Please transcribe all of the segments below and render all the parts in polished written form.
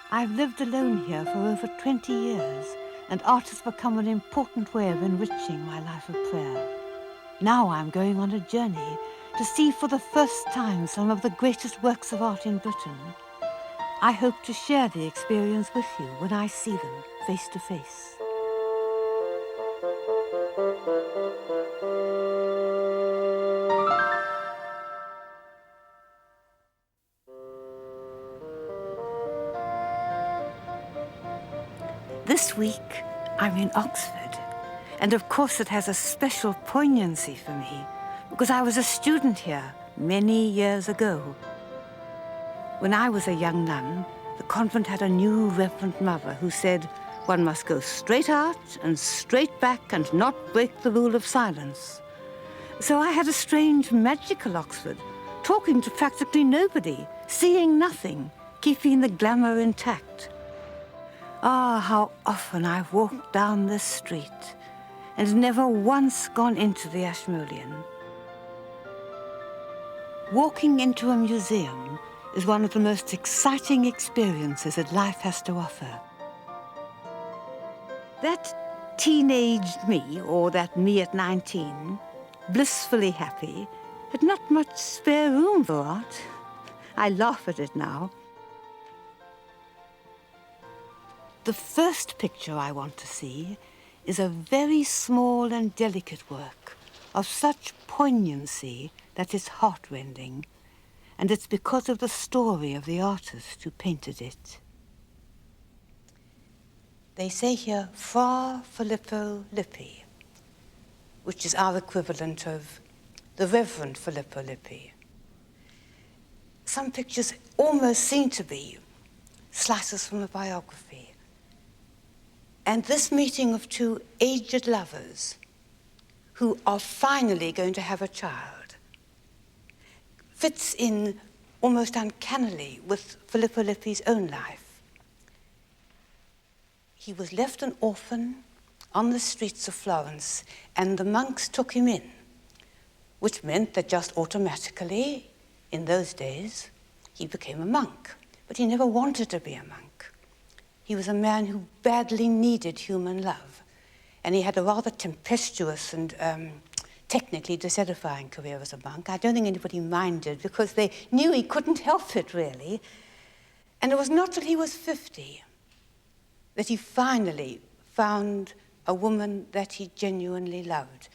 I've lived alone here for over 20 years, and art has become an important way of enriching my life of prayer. Now I'm going on a journey to see for the first time some of the greatest works of art in Britain. I hope to share the experience with you when I see them face to face. This week, I'm in Oxford, and of course it has a special poignancy for me, because I was a student here many years ago. When I was a young nun, the convent had a new Reverend Mother who said one must go straight out and straight back and not break the rule of silence. So I had a strange, magical Oxford, talking to practically nobody, seeing nothing, keeping the glamour intact. Ah, how often I've walked down this street and never once gone into the Ashmolean. Walking into a museum is one of the most exciting experiences that life has to offer. That teenaged me, or that me at 19, blissfully happy, had not much spare room for art. I laugh at it now. The first picture I want to see is a very small and delicate work of such poignancy that it's heartrending, and it's because of the story of the artist who painted it. They say here, Fra Filippo Lippi, which is our equivalent of the Reverend Filippo Lippi. Some pictures almost seem to be slices from a biography. And this meeting of two aged lovers who are finally going to have a child fits in almost uncannily with Filippo Lippi's own life. He was left an orphan on the streets of Florence, and the monks took him in, which meant that just automatically, in those days, he became a monk. But he never wanted to be a monk. He was a man who badly needed human love, and he had a rather tempestuous and technically disedifying career as a monk. I don't think anybody minded, because they knew he couldn't help it, really. And it was not till he was 50 that he finally found a woman that he genuinely loved.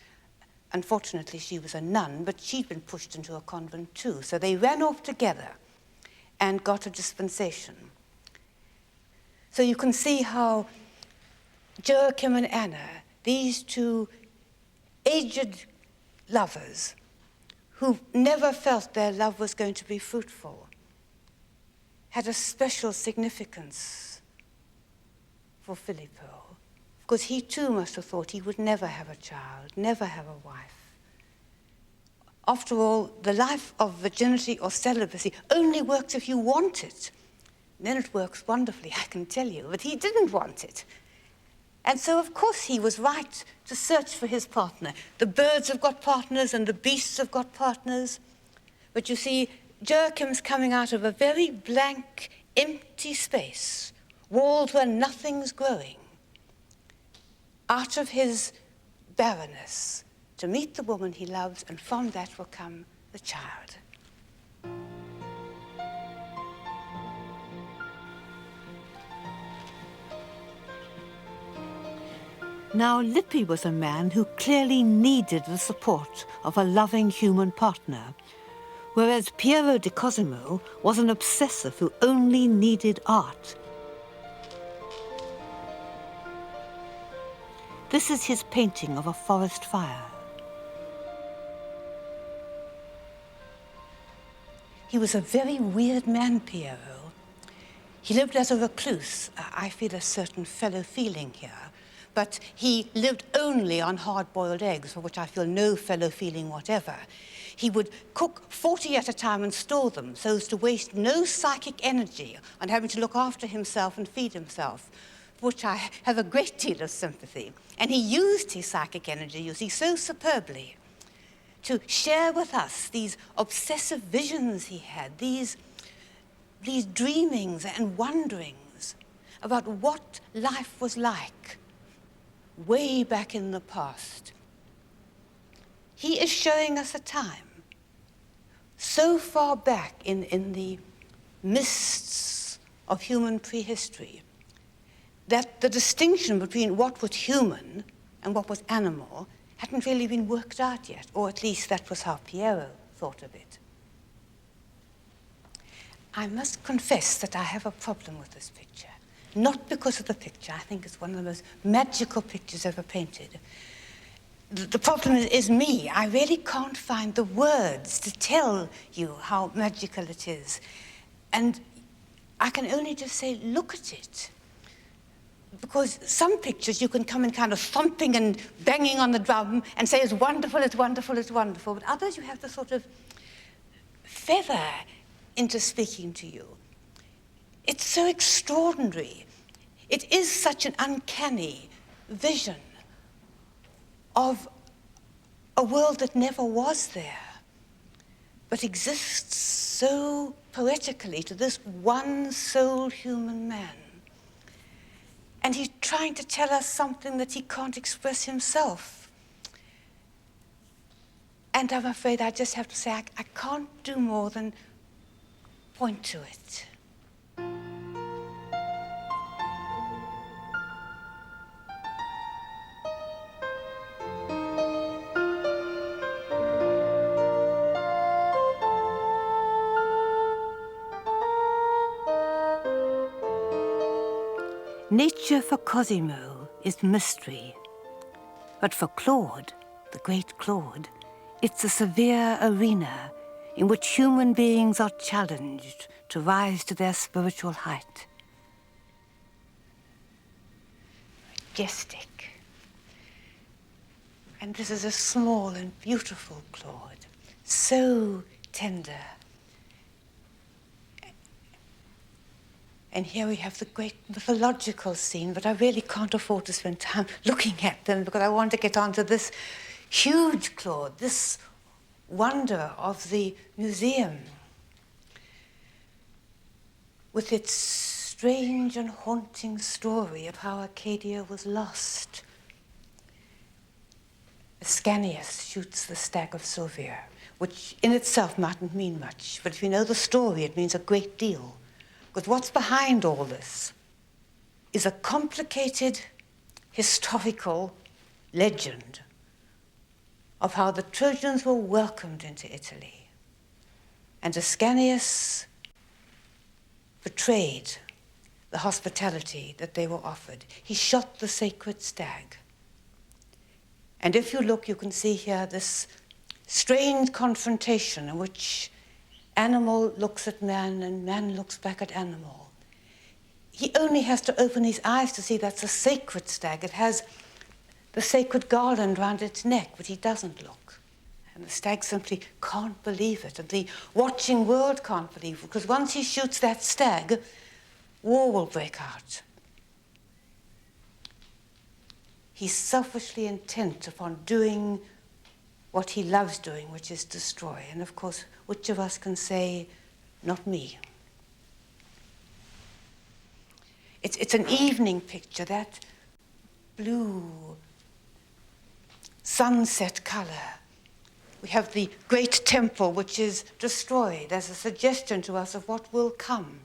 Unfortunately, she was a nun, but she'd been pushed into a convent too, so they ran off together and got a dispensation. So you can see how Joachim and Anna, these two aged lovers who never felt their love was going to be fruitful, had a special significance for Filippo, because he too must have thought he would never have a child, never have a wife. After all, the life of virginity or celibacy only works if you want it. Then it works wonderfully, I can tell you, but he didn't want it. And so, of course, he was right to search for his partner. The birds have got partners and the beasts have got partners. But you see, Joachim's coming out of a very blank, empty space, walls where nothing's growing, out of his barrenness, to meet the woman he loves, and from that will come the child. Now, Lippi was a man who clearly needed the support of a loving human partner, whereas Piero di Cosimo was an obsessive who only needed art. This is his painting of a forest fire. He was a very weird man, Piero. He lived as a recluse. I feel a certain fellow feeling here. But he lived only on hard-boiled eggs, for which I feel no fellow feeling whatever. He would cook 40 at a time and store them so as to waste no psychic energy on having to look after himself and feed himself, for which I have a great deal of sympathy. And he used his psychic energy, you see, so superbly to share with us these obsessive visions he had, these dreamings and wonderings about what life was like way back in the past. He is showing us a time so far back in the mists of human prehistory that the distinction between what was human and what was animal hadn't really been worked out yet, or at least that was how Piero thought of it. I must confess that I have a problem with this picture. Not because of the picture. I think it's one of the most magical pictures ever painted. The problem is me. I really can't find the words to tell you how magical it is. And I can only just say, look at it. Because some pictures you can come and kind of thumping and banging on the drum and say, it's wonderful, it's wonderful, it's wonderful. But others you have to sort of feather into speaking to you. It's so extraordinary. It is such an uncanny vision of a world that never was there, but exists so poetically to this one sole human man. And he's trying to tell us something that he can't express himself. And I'm afraid I just have to say, I can't do more than point to it. Nature for Cosimo is mystery, but for Claude, the great Claude, it's a severe arena in which human beings are challenged to rise to their spiritual height. Majestic. And this is a small and beautiful Claude, so tender. And here we have the great mythological scene, but I really can't afford to spend time looking at them because I want to get on to this huge Claude, this wonder of the museum, with its strange and haunting story of how Arcadia was lost. Ascanius shoots the stag of Sylvia, which in itself mightn't mean much, but if you know the story, it means a great deal. Because what's behind all this is a complicated historical legend of how the Trojans were welcomed into Italy. And Ascanius betrayed the hospitality that they were offered. He shot the sacred stag. And if you look, you can see here this strange confrontation in which animal looks at man and man looks back at animal. He only has to open his eyes to see that's a sacred stag. It has the sacred garland round its neck, but he doesn't look. And the stag simply can't believe it, and the watching world can't believe it, because once he shoots that stag, war will break out. He's selfishly intent upon doing what he loves doing, which is destroy. And of course, which of us can say, not me? It's an evening picture, that blue sunset color. We have the great temple, which is destroyed as a suggestion to us of what will come.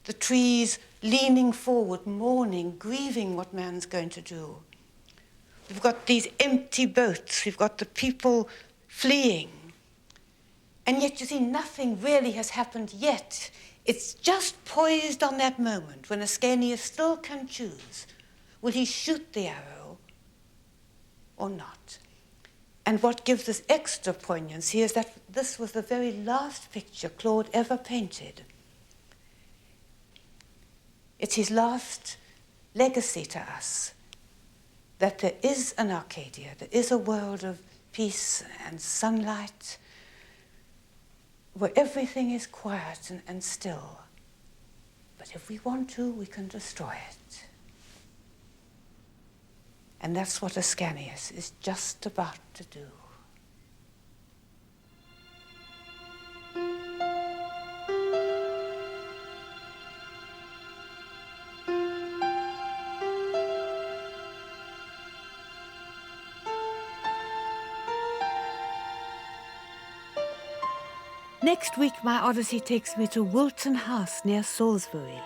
The trees leaning forward, mourning, grieving what man's going to do. We've got these empty boats. We've got the people fleeing. And yet, you see, nothing really has happened yet. It's just poised on that moment when Ascanius still can choose. Will he shoot the arrow or not? And what gives us extra poignancy is that this was the very last picture Claude ever painted. It's his last legacy to us, that there is an Arcadia, there is a world of peace and sunlight, where everything is quiet and still. But if we want to, we can destroy it. And that's what Ascanius is just about to do. Next week, my Odyssey takes me to Woolton House near Salisbury.